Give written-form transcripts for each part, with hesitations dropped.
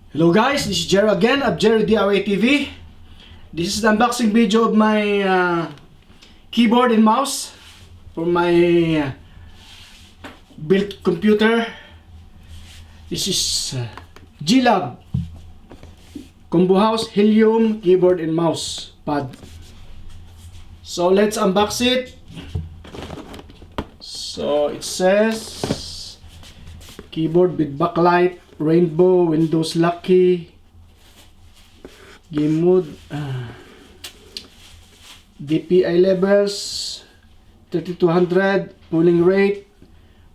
Hello guys, this is Jero again of Jero DIY TV. This is the unboxing video of my keyboard and mouse for my built computer. This is HELIUM Combo House HELIUM keyboard and mouse pad. So let's unbox it. So it says keyboard with backlight, rainbow, Windows Lucky, game mode, DPI levels 3200, pulling rate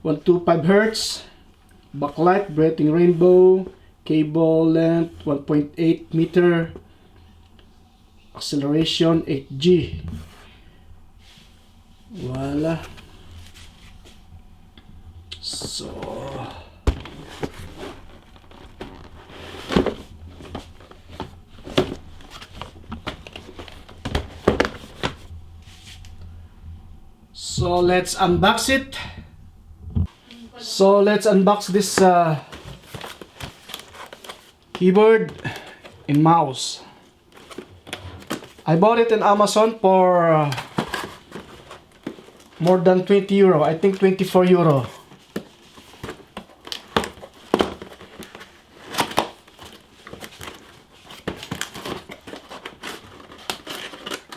125 Hz, backlight, breathing rainbow, cable length 1.8 meter, acceleration 8G. Voila. So let's unbox it. So let's unbox this keyboard and mouse. I bought it on Amazon for more than 20 euro. I think 24 euro.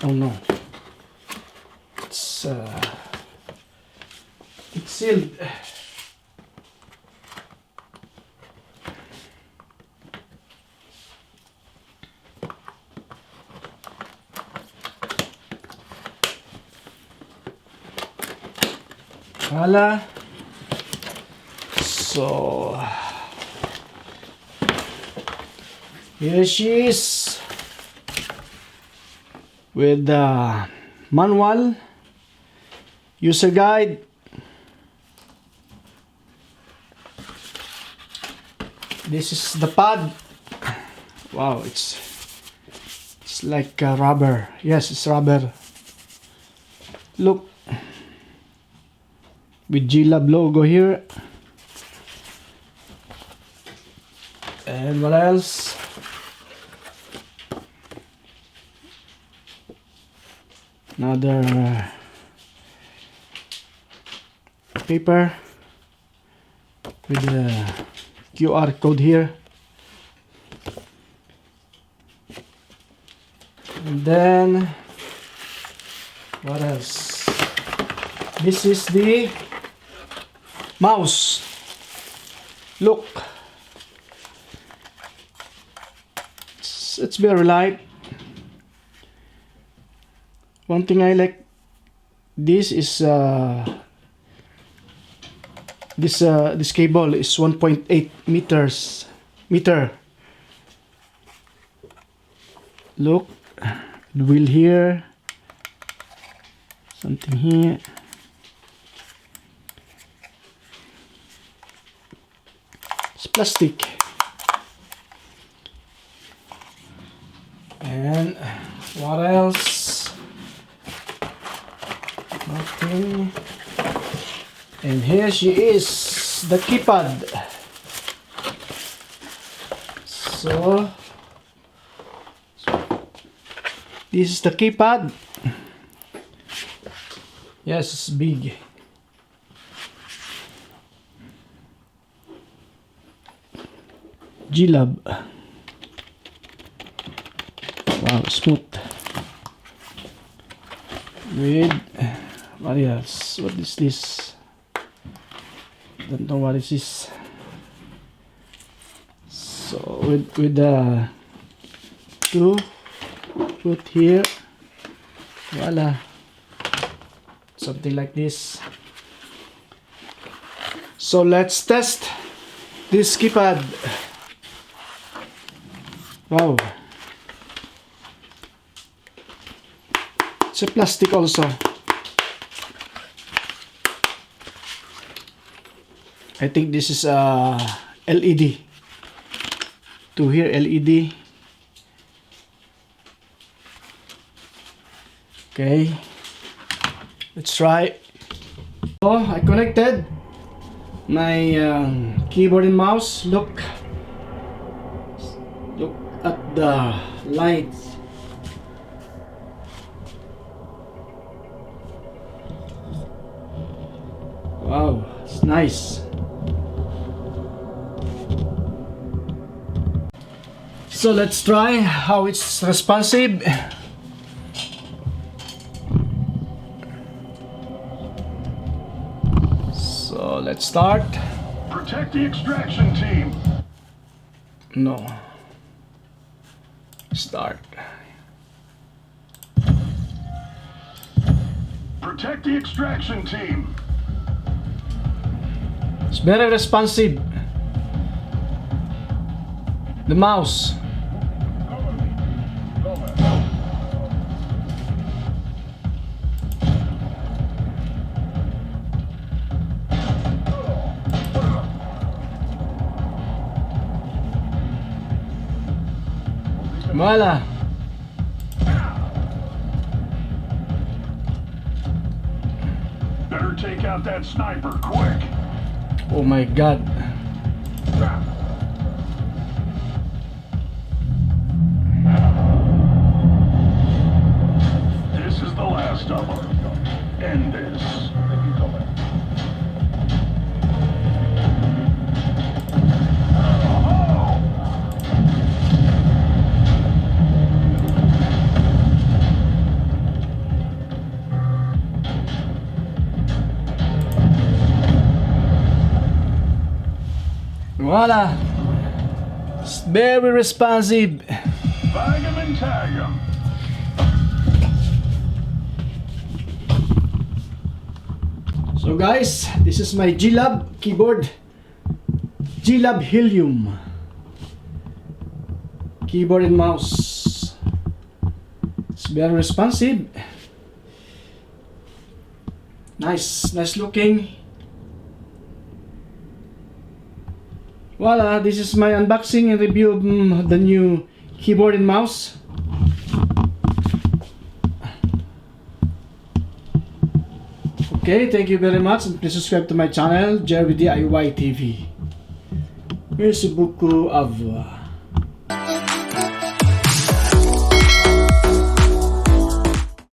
Oh no. It's sealed. Voila. So here she is with the manual, user guide, this is the pad. Wow, it's like rubber. Yes, it's rubber. Look, with HELIUM logo here. And what else? Another paper with the QR code here. And then what else? This is the mouse. Look, it's very light. One thing I like this is this cable is 1.8 meter. Look, the wheel here, something here. It's plastic. And what else? Nothing. And here she is, the keypad. So this is the keypad. Yes, it's big. HELIUM. Wow, smooth. With what else? What is this? Don't know what is this. So with the two put here. Voila. Something like this. So let's test this keypad. Wow. It's a plastic also. I think this is a LED. To here LED. Okay. Let's try. So I connected my keyboard and mouse. Look, Look at the lights. Wow, it's nice. So let's try how it's responsive. So let's start. Protect the extraction team. No. Start. Protect the extraction team. It's very responsive. The mouse. Voila. Better take out that sniper quick. Oh my god. This is the last of them. End this. Voila. It's very responsive. Bag 'em and tag 'em. So guys, this is my G-Lab keyboard. G-Lab HELIUM keyboard and mouse. It's very responsive. Nice looking. Voila, this is my unboxing and review of the new keyboard and mouse. Okay, thank you very much, and please subscribe to my channel, Jerry DIY TV. Merci beaucoup, au revoir.